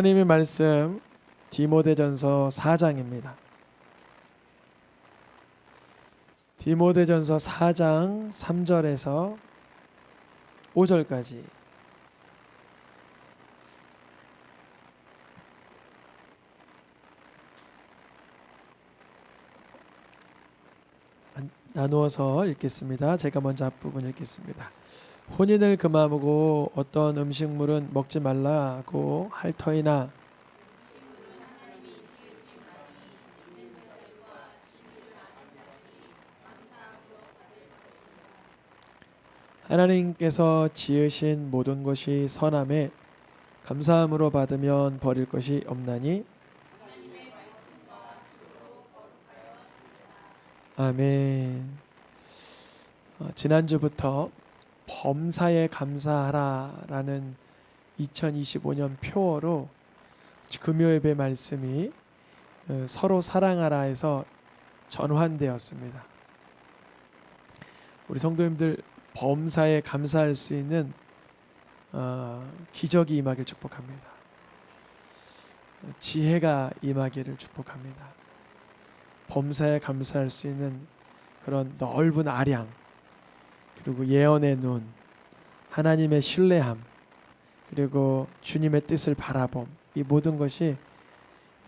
하나님의 말씀 디모데전서 4장입니다. 디모데전서 4장 3절에서 5절까지 나누어서 읽겠습니다. 제가 먼저 앞부분 읽겠습니다. 혼인을 금하고 어떤 음식물은 먹지 말라고 할 터이나 하나님께서 지으신 모든 것이 선함에 감사함으로 받으면 버릴 것이 없나니. 아멘. 지난주부터 범사에 감사하라라는 2025년 표어로 금요예배 말씀이 서로 사랑하라에서 전환되었습니다. 우리 성도님들 범사에 감사할 수 있는 기적이 임하길 축복합니다. 지혜가 임하기를 축복합니다. 범사에 감사할 수 있는 그런 넓은 아량, 그리고 예언의 눈, 하나님의 신뢰함, 그리고 주님의 뜻을 바라봄, 이 모든 것이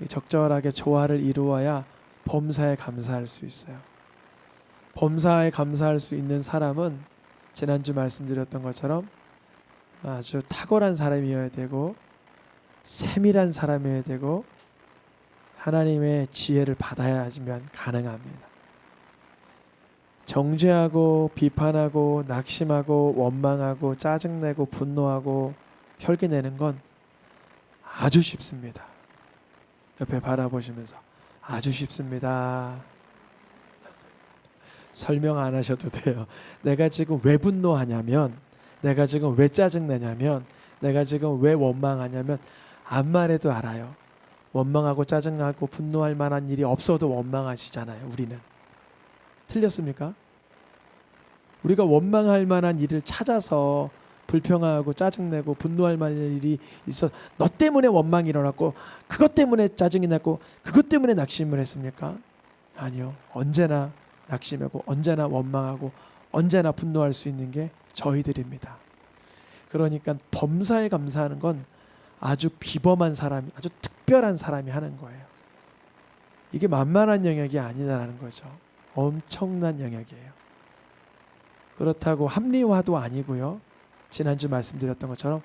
적절하게 조화를 이루어야 범사에 감사할 수 있어요. 범사에 감사할 수 있는 사람은 지난주 말씀드렸던 것처럼 아주 탁월한 사람이어야 되고 세밀한 사람이어야 되고 하나님의 지혜를 받아야지만 가능합니다. 정죄하고 비판하고 낙심하고 원망하고 짜증내고 분노하고 혈기내는 건 아주 쉽습니다. 옆에 바라보시면서 아주 쉽습니다. 설명 안 하셔도 돼요. 내가 지금 왜 분노하냐면, 내가 지금 왜 짜증내냐면, 내가 지금 왜 원망하냐면 안 말해도 알아요. 원망하고 짜증나고 분노할 만한 일이 없어도 원망하시잖아요. 우리는. 틀렸습니까? 우리가 원망할 만한 일을 찾아서 불평하고 짜증내고 분노할 만한 일이 있어 너 때문에 원망이 일어났고 그것 때문에 짜증이 났고 그것 때문에 낙심을 했습니까? 아니요. 언제나 낙심하고 언제나 원망하고 언제나 분노할 수 있는 게 저희들입니다. 그러니까 범사에 감사하는 건 아주 비범한 사람이, 아주 특별한 사람이 하는 거예요. 이게 만만한 영역이 아니라는 거죠. 엄청난 영역이에요. 그렇다고 합리화도 아니고요. 지난주 말씀드렸던 것처럼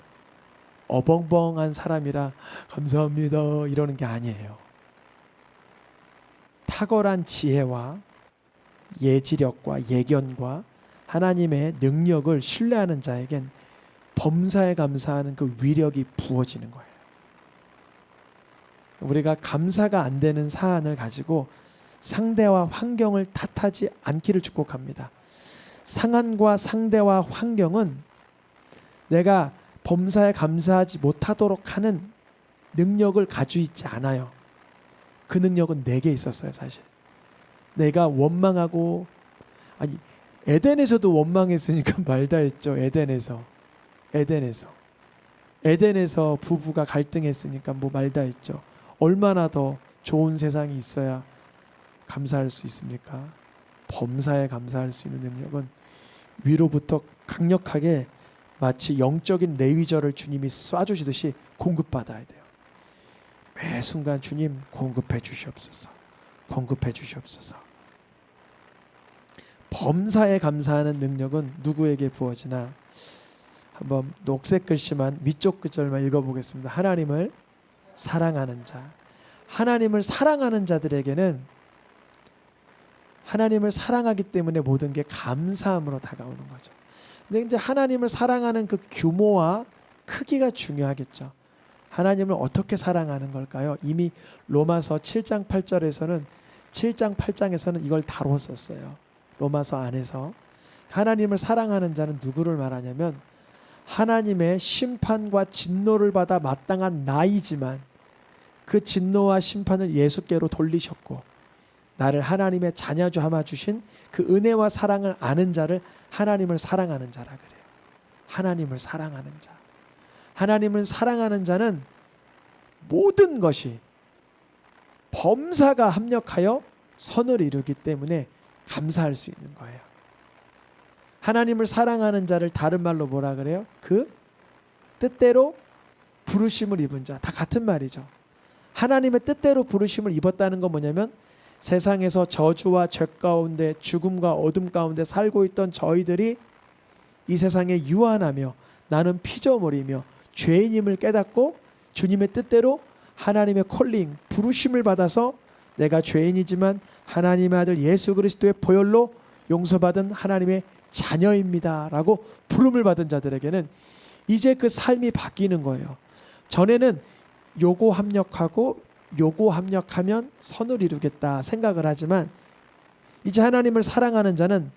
어벙벙한 사람이라 감사합니다 이러는 게 아니에요. 탁월한 지혜와 예지력과 예견과 하나님의 능력을 신뢰하는 자에겐 범사에 감사하는 그 위력이 부어지는 거예요. 우리가 감사가 안 되는 사안을 가지고 상대와 환경을 탓하지 않기를 축복합니다. 상황과 상대와 환경은 내가 범사에 감사하지 못하도록 하는 능력을 가지고 있지 않아요. 그 능력은 내게 있었어요. 사실 내가 원망하고, 아니 에덴에서도 원망했으니까 말다 했죠. 에덴에서 부부가 갈등했으니까 뭐 말다 했죠. 얼마나 더 좋은 세상이 있어야 감사할 수 있습니까? 범사에 감사할 수 있는 능력은 위로부터 강력하게 마치 영적인 레위절을 주님이 쏴주시듯이 공급받아야 돼요. 매 순간 주님 공급해 주시옵소서. 공급해 주시옵소서. 범사에 감사하는 능력은 누구에게 부어지나? 한번 녹색 글씨만 위쪽 글자만 읽어보겠습니다. 하나님을 사랑하는 자. 하나님을 사랑하는 자들에게는 하나님을 사랑하기 때문에 모든 게 감사함으로 다가오는 거죠. 근데 이제 하나님을 사랑하는 그 규모와 크기가 중요하겠죠. 하나님을 어떻게 사랑하는 걸까요? 이미 로마서 7장 8절에서는 7장 8장에서는 이걸 다뤘었어요. 로마서 안에서 하나님을 사랑하는 자는 누구를 말하냐면 하나님의 심판과 진노를 받아 마땅한 나이지만 그 진노와 심판을 예수께로 돌리셨고 나를 하나님의 자녀 삼아 주신 그 은혜와 사랑을 아는 자를 하나님을 사랑하는 자라 그래요. 하나님을 사랑하는 자. 하나님을 사랑하는 자는 모든 것이 범사가 합력하여 선을 이루기 때문에 감사할 수 있는 거예요. 하나님을 사랑하는 자를 다른 말로 뭐라 그래요? 그 뜻대로 부르심을 입은 자. 다 같은 말이죠. 하나님의 뜻대로 부르심을 입었다는 건 뭐냐면 세상에서 저주와 죄 가운데 죽음과 어둠 가운데 살고 있던 저희들이 이 세상에 유한하며 나는 피조물이며 죄인임을 깨닫고 주님의 뜻대로 하나님의 콜링, 부르심을 받아서 내가 죄인이지만 하나님의 아들 예수 그리스도의 보혈로 용서받은 하나님의 자녀입니다 라고 부름을 받은 자들에게는 이제 그 삶이 바뀌는 거예요. 전에는 요거 합력하고 요거 합력하면 선을 이루겠다 생각을 하지만 이제 하나님을 사랑하는 자는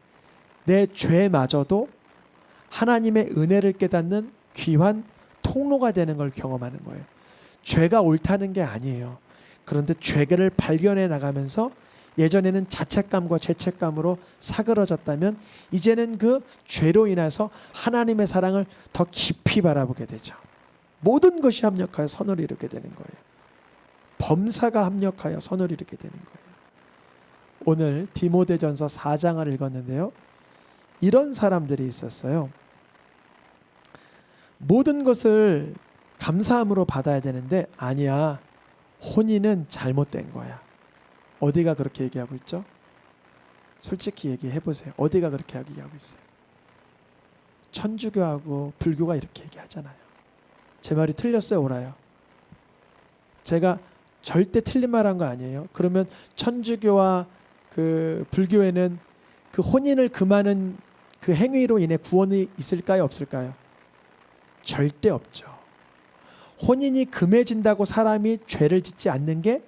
내 죄마저도 하나님의 은혜를 깨닫는 귀한 통로가 되는 걸 경험하는 거예요. 죄가 옳다는 게 아니에요. 그런데 죄를 발견해 나가면서 예전에는 자책감과 죄책감으로 사그러졌다면 이제는 그 죄로 인해서 하나님의 사랑을 더 깊이 바라보게 되죠. 모든 것이 합력하여 선을 이루게 되는 거예요. 범사가 합력하여 선을 이루게 되는 거예요. 오늘 디모데전서 4장을 읽었는데요. 이런 사람들이 있었어요. 모든 것을 감사함으로 받아야 되는데 아니야. 혼인은 잘못된 거야. 어디가 그렇게 얘기하고 있죠? 솔직히 얘기해 보세요. 어디가 그렇게 얘기하고 있어요? 천주교하고 불교가 이렇게 얘기하잖아요. 제 말이 틀렸어요, 옳아요? 제가 절대 틀린 말 한 거 아니에요. 그러면 천주교와 그 불교에는 그 혼인을 금하는 그 행위로 인해 구원이 있을까요, 없을까요? 절대 없죠. 혼인이 금해진다고 사람이 죄를 짓지 않는 게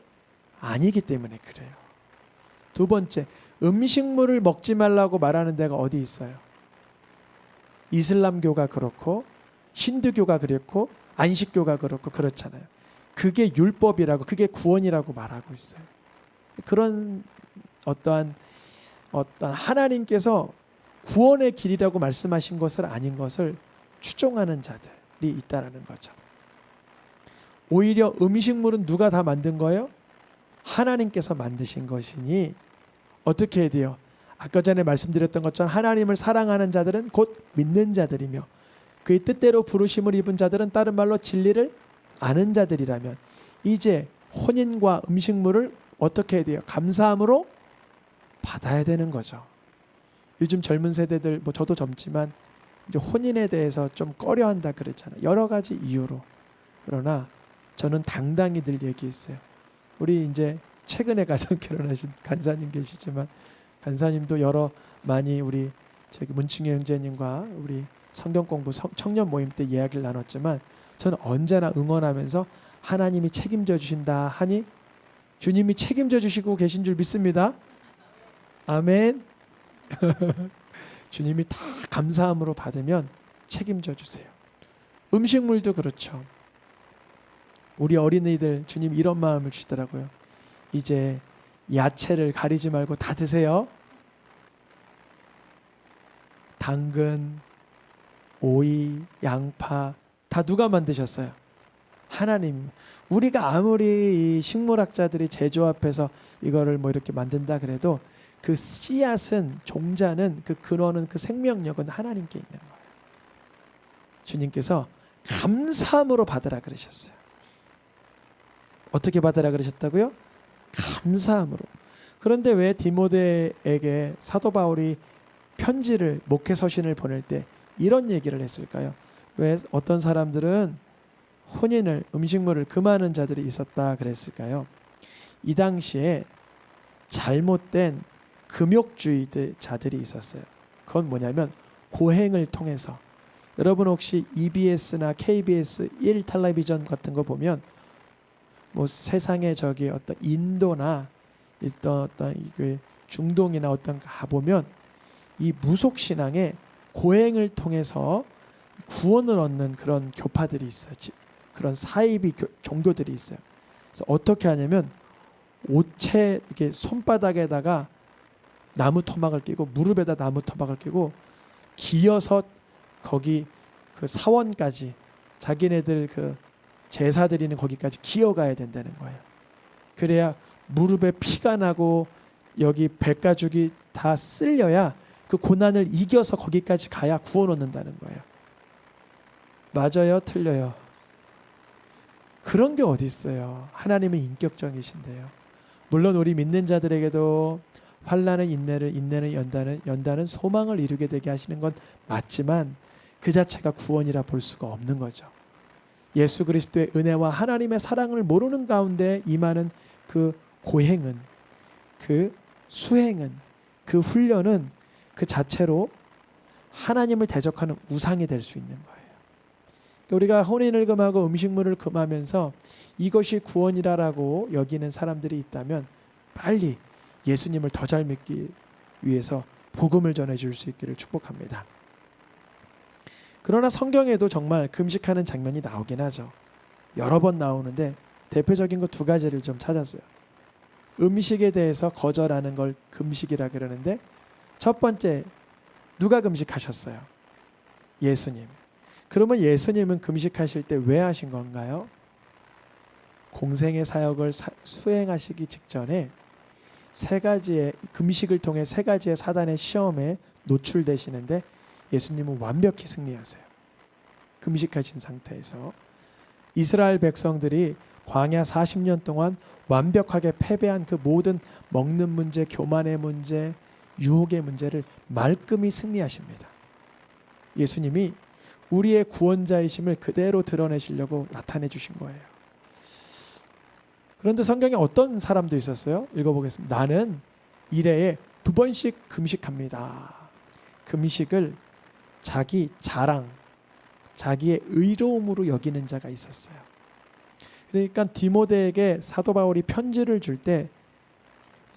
아니기 때문에 그래요. 두 번째, 음식물을 먹지 말라고 말하는 데가 어디 있어요? 이슬람교가 그렇고 힌두교가 그렇고 안식교가 그렇고 그렇잖아요. 그게 율법이라고, 그게 구원이라고 말하고 있어요. 그런 어떠한 하나님께서 구원의 길이라고 말씀하신 것을 아닌 것을 추종하는 자들이 있다라는 거죠. 오히려 음식물은 누가 다 만든 거예요? 하나님께서 만드신 것이니 어떻게 해야 돼요? 아까 전에 말씀드렸던 것처럼 하나님을 사랑하는 자들은 곧 믿는 자들이며 그의 뜻대로 부르심을 입은 자들은 다른 말로 진리를 아는 자들이라면 이제 혼인과 음식물을 어떻게 해야 돼요? 감사함으로 받아야 되는 거죠. 요즘 젊은 세대들, 뭐 저도 젊지만 이제 혼인에 대해서 좀 꺼려한다 그랬잖아요. 여러 가지 이유로. 그러나 저는 당당히 늘 얘기했어요. 우리 이제 최근에 가장 결혼하신 간사님 계시지만 간사님도 많이 우리 저기 문충희 형제님과 우리 성경 공부 청년 모임 때 이야기를 나눴지만 저는 언제나 응원하면서 하나님이 책임져 주신다 하니 주님이 책임져 주시고 계신 줄 믿습니다. 아멘. 주님이 다 감사함으로 받으면 책임져 주세요. 음식물도 그렇죠. 우리 어린이들 주님 이런 마음을 주더라고요. 이제 야채를 가리지 말고 다 드세요. 당근, 오이, 양파 다 누가 만드셨어요? 하나님. 우리가 아무리 이 식물학자들이 제조합해서 이거를 뭐 이렇게 만든다 그래도 그 씨앗은, 종자는, 그 근원은, 그 생명력은 하나님께 있는 거예요. 주님께서 감사함으로 받으라 그러셨어요. 어떻게 받으라 그러셨다고요? 감사함으로. 그런데 왜 디모데에게 사도 바울이 편지를, 목회 서신을 보낼 때 이런 얘기를 했을까요? 왜 어떤 사람들은 혼인을, 음식물을 금하는 자들이 있었다 그랬을까요? 이 당시에 잘못된 금욕주의 자들이 있었어요. 그건 뭐냐면 고행을 통해서, 여러분 혹시 EBS나 KBS 1 텔레비전 같은 거 보면 뭐 세상에 저기 어떤 인도나 어떤 중동이나 어떤 가보면 이 무속 신앙에 고행을 통해서 구원을 얻는 그런 교파들이 있어요. 그런 사이비 종교들이 있어요. 그래서 어떻게 하냐면 옷에 이렇게 손바닥에다가 나무 토막을 끼고 무릎에다 나무 토막을 끼고 기어서 거기 그 사원까지 자기네들 그 제사 드리는 거기까지 기어가야 된다는 거예요. 그래야 무릎에 피가 나고 여기 배가죽이 다 쓸려야 그 고난을 이겨서 거기까지 가야 구원 얻는다는 거예요. 맞아요? 틀려요? 그런 게 어디 있어요. 하나님은 인격적이신데요. 물론 우리 믿는 자들에게도 환난은 인내를, 인내는 연단은 소망을 이루게 되게 하시는 건 맞지만 그 자체가 구원이라 볼 수가 없는 거죠. 예수 그리스도의 은혜와 하나님의 사랑을 모르는 가운데 임하는 그 고행은, 그 수행은, 그 훈련은 그 자체로 하나님을 대적하는 우상이 될 수 있는 거예요. 우리가 혼인을 금하고 음식물을 금하면서 이것이 구원이라고 여기는 사람들이 있다면 빨리 예수님을 더 잘 믿기 위해서 복음을 전해줄 수 있기를 축복합니다. 그러나 성경에도 정말 금식하는 장면이 나오긴 하죠. 여러 번 나오는데 대표적인 거 두 가지를 좀 찾았어요. 음식에 대해서 거절하는 걸 금식이라 그러는데 첫 번째, 누가 금식하셨어요? 예수님. 그러면 예수님은 금식하실 때 왜 하신 건가요? 공생의 사역을 수행하시기 직전에 세 가지의 금식을 통해 세 가지의 사단의 시험에 노출되시는데 예수님은 완벽히 승리하세요. 금식하신 상태에서 이스라엘 백성들이 광야 40년 동안 완벽하게 패배한 그 모든 먹는 문제, 교만의 문제, 유혹의 문제를 말끔히 승리하십니다. 예수님이 우리의 구원자이심을 그대로 드러내시려고 나타내 주신 거예요. 그런데 성경에 어떤 사람도 있었어요? 읽어보겠습니다. 나는 일해에 2번씩 금식합니다. 금식을 자기 자랑, 자기의 의로움으로 여기는 자가 있었어요. 그러니까 디모데에게 사도 바울이 편지를 줄 때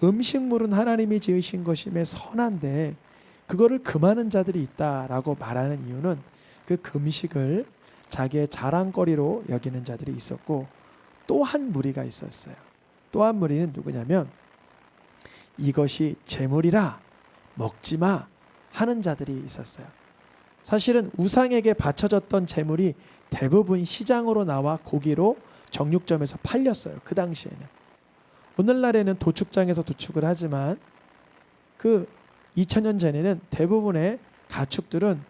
음식물은 하나님이 지으신 것임에 선한데 그거를 금하는 자들이 있다라고 말하는 이유는 그 금식을 자기의 자랑거리로 여기는 자들이 있었고 또 한 무리가 있었어요. 또 한 무리는 누구냐면 이것이 재물이라 먹지마 하는 자들이 있었어요. 사실은 우상에게 바쳐졌던 재물이 대부분 시장으로 나와 고기로 정육점에서 팔렸어요. 그 당시에는. 오늘날에는 도축장에서 도축을 하지만 그 2000년 전에는 대부분의 가축들은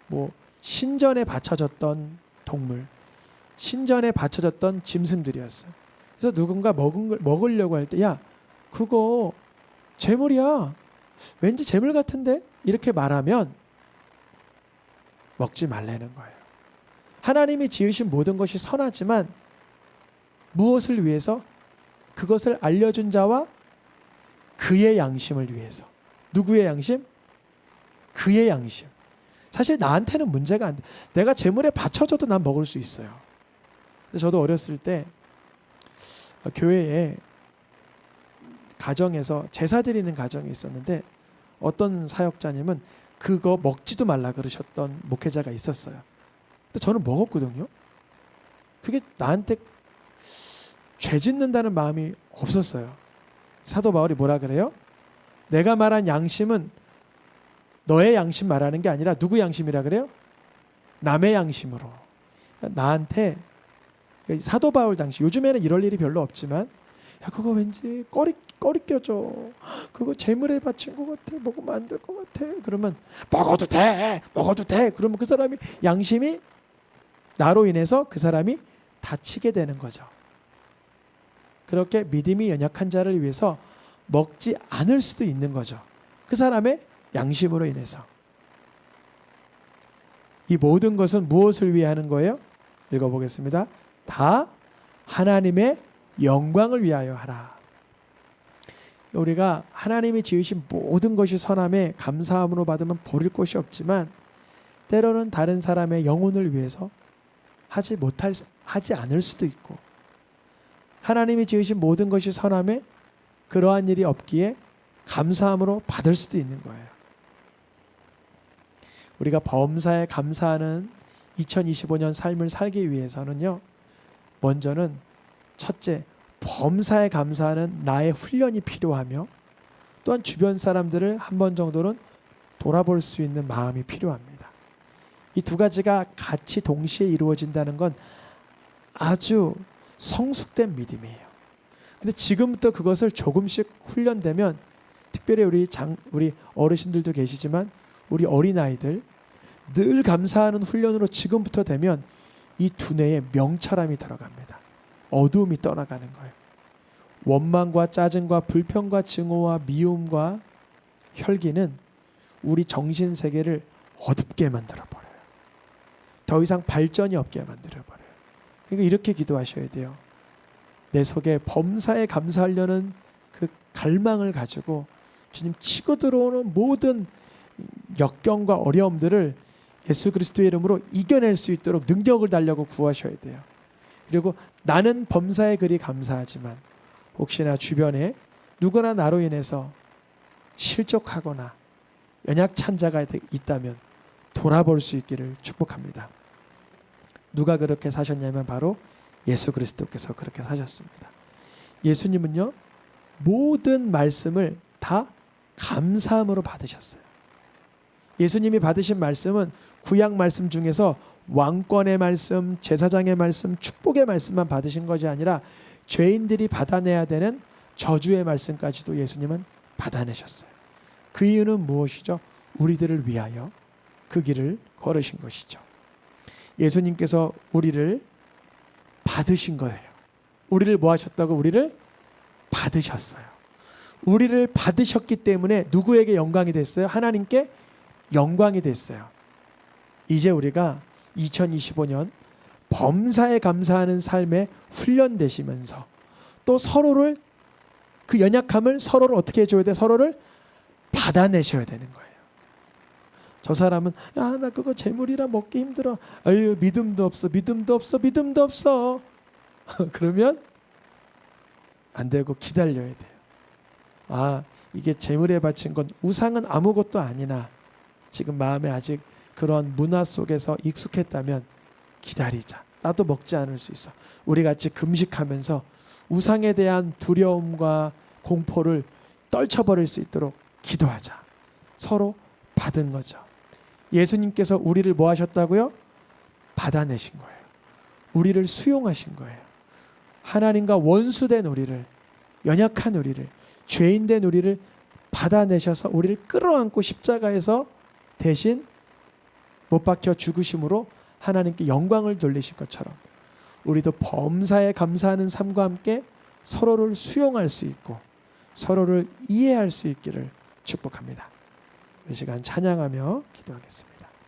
뭐 신전에 바쳐졌던 동물, 신전에 바쳐졌던 짐승들이었어요. 그래서 누군가 먹으려고 할 때 야 그거 재물이야, 왠지 재물 같은데 이렇게 말하면 먹지 말라는 거예요. 하나님이 지으신 모든 것이 선하지만 무엇을 위해서? 그것을 알려준 자와 그의 양심을 위해서. 누구의 양심? 그의 양심. 사실 나한테는 문제가 안 돼. 내가 재물에 바쳐줘도 난 먹을 수 있어요. 저도 어렸을 때 교회에 가정에서 제사 드리는 가정이 있었는데 어떤 사역자님은 그거 먹지도 말라 그러셨던 목회자가 있었어요. 근데 저는 먹었거든요. 그게 나한테 죄 짓는다는 마음이 없었어요. 사도 바울이 뭐라 그래요? 내가 말한 양심은 너의 양심 말하는 게 아니라 누구 양심이라 그래요? 남의 양심으로. 나한테 사도 바울 당시, 요즘에는 이럴 일이 별로 없지만 야 그거 왠지 꺼리 껴줘, 그거 재물에 바친 것 같아, 먹으면 안 될 것 같아. 그러면 먹어도 돼 그러면 그 사람이 양심이 나로 인해서 그 사람이 다치게 되는 거죠. 그렇게 믿음이 연약한 자를 위해서 먹지 않을 수도 있는 거죠. 그 사람의 양심으로 인해서. 이 모든 것은 무엇을 위해 하는 거예요? 읽어보겠습니다. 다 하나님의 영광을 위하여 하라. 우리가 하나님이 지으신 모든 것이 선함에 감사함으로 받으면 버릴 것이 없지만 때로는 다른 사람의 영혼을 위해서 하지 않을 수도 있고, 하나님이 지으신 모든 것이 선함에 그러한 일이 없기에 감사함으로 받을 수도 있는 거예요. 우리가 범사에 감사하는 2025년 삶을 살기 위해서는요, 먼저는 첫째, 범사에 감사하는 나의 훈련이 필요하며, 또한 주변 사람들을 한 번 정도는 돌아볼 수 있는 마음이 필요합니다. 이 두 가지가 같이 동시에 이루어진다는 건 아주 성숙된 믿음이에요. 근데 지금부터 그것을 조금씩 훈련되면, 특별히 우리 어르신들도 계시지만 우리 어린아이들 늘 감사하는 훈련으로 지금부터 되면 이 두뇌에 명철함이 들어갑니다. 어두움이 떠나가는 거예요. 원망과 짜증과 불평과 증오와 미움과 혈기는 우리 정신 세계를 어둡게 만들어 버려요. 더 이상 발전이 없게 만들어 버려요. 그러니까 이렇게 기도하셔야 돼요. 내 속에 범사에 감사하려는 그 갈망을 가지고 주님, 치고 들어오는 모든 역경과 어려움들을 예수 그리스도의 이름으로 이겨낼 수 있도록 능력을 달라고 구하셔야 돼요. 그리고 나는 범사에 그리 감사하지만 혹시나 주변에 누구나 나로 인해서 실족하거나 연약찬 자가 있다면 돌아볼 수 있기를 축복합니다. 누가 그렇게 사셨냐면 바로 예수 그리스도께서 그렇게 사셨습니다. 예수님은요, 모든 말씀을 다 감사함으로 받으셨어요. 예수님이 받으신 말씀은 구약 말씀 중에서 왕권의 말씀, 제사장의 말씀, 축복의 말씀만 받으신 것이 아니라 죄인들이 받아내야 되는 저주의 말씀까지도 예수님은 받아내셨어요. 그 이유는 무엇이죠? 우리들을 위하여 그 길을 걸으신 것이죠. 예수님께서 우리를 받으신 거예요. 우리를 뭐 하셨다고? 우리를 받으셨어요. 우리를 받으셨기 때문에 누구에게 영광이 됐어요? 하나님께 영광이 됐어요. 이제 우리가 2025년 범사에 감사하는 삶에 훈련되시면서 또 서로를, 그 연약함을 서로를 어떻게 해줘야 돼? 서로를 받아내셔야 되는 거예요. 저 사람은 야, 나 그거 재물이라 먹기 힘들어. 아유, 믿음도 없어. 그러면 안 되고 기다려야 돼요. 아, 이게 재물에 바친 건 우상은 아무것도 아니나 지금 마음에 아직 그런 문화 속에서 익숙했다면 기다리자. 나도 먹지 않을 수 있어. 우리 같이 금식하면서 우상에 대한 두려움과 공포를 떨쳐버릴 수 있도록 기도하자. 서로 받은 거죠. 예수님께서 우리를 뭐 하셨다고요? 받아내신 거예요. 우리를 수용하신 거예요. 하나님과 원수된 우리를, 연약한 우리를, 죄인된 우리를 받아내셔서 우리를 끌어안고 십자가에서 대신 못 박혀 죽으심으로 하나님께 영광을 돌리신 것처럼 우리도 범사에 감사하는 삶과 함께 서로를 수용할 수 있고 서로를 이해할 수 있기를 축복합니다. 이 시간 찬양하며 기도하겠습니다.